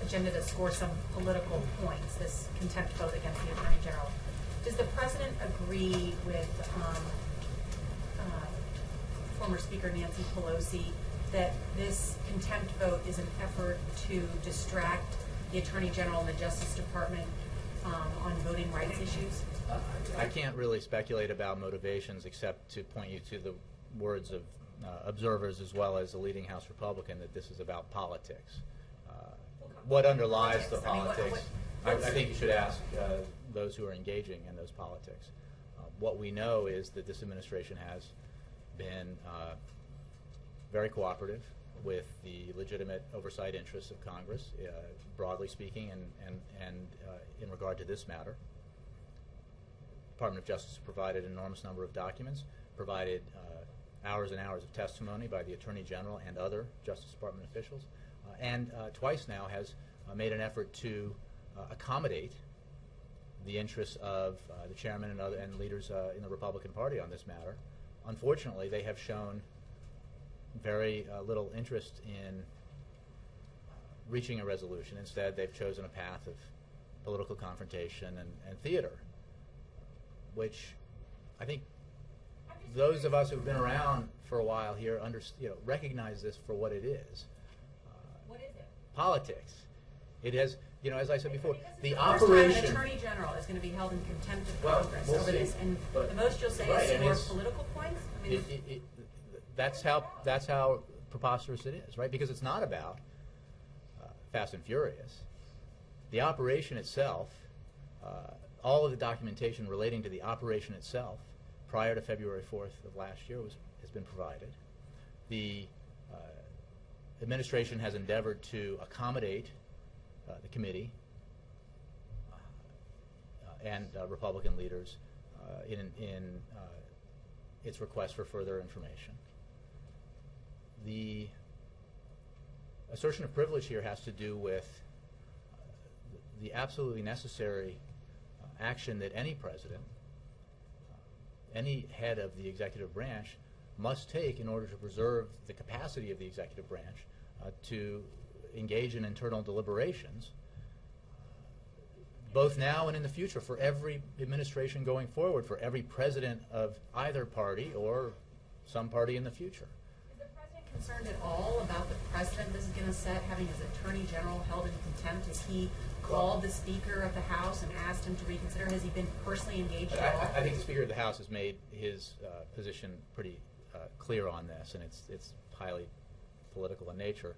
agenda to score some political points, this contempt vote against the Attorney General. Does the President agree with former Speaker Nancy Pelosi that this contempt vote is an effort to distract the Attorney General and the Justice Department on voting rights issues? I can't really speculate about motivations except to point you to the words of observers as well as the leading House Republican that this is about politics. What underlies the politics, I think you should ask those who are engaging in those politics. What we know is that this administration has been very cooperative with the legitimate oversight interests of Congress, broadly speaking, and in regard to this matter. The Department of Justice provided an enormous number of documents, provided hours and hours of testimony by the Attorney General and other Justice Department officials, and twice now has made an effort to accommodate the interests of the chairman and leaders in the Republican Party on this matter. Unfortunately, they have shown very little interest in reaching a resolution. Instead, they've chosen a path of political confrontation and theater, which I think those of us who've been around for a while here recognize this for what it is. What is it? Politics. It has, as I said before, the operation. operation. The Attorney General is going to be held in contempt of Well, Congress we'll over see. this, and But the most you'll say right, is and more it's- political points. I mean, That's how preposterous it is, right? Because it's not about Fast and Furious. The operation itself, all of the documentation relating to the operation itself prior to February 4th of last year has been provided. The administration has endeavored to accommodate the committee and Republican leaders in its request for further information. The assertion of privilege here has to do with the absolutely necessary action that any president, any head of the executive branch must take in order to preserve the capacity of the executive branch to engage in internal deliberations, both now and in the future, for every administration going forward, for every president of either party or some party in the future. is the President concerned at all about the precedent this is going to set, having his Attorney General held in contempt? Has he called the Speaker of the House and asked him to reconsider? Has he been personally engaged at all? I think the Speaker of the House has made his position pretty clear on this, and it's highly political in nature.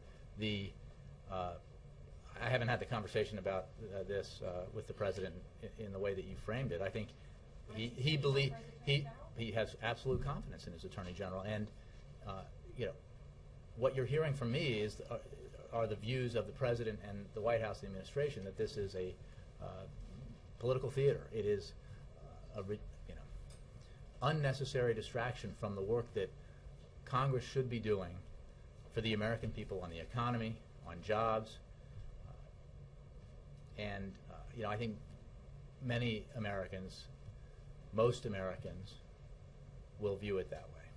I haven't had the conversation about this with the President in the way that you framed it. I think he has absolute confidence in his Attorney General, and what you're hearing from me are the views of the President and the White House and the administration that this is a political theater. It is a unnecessary distraction from the work that Congress should be doing for the American people on the economy, on jobs, and I think many Americans, most Americans, will view it that way.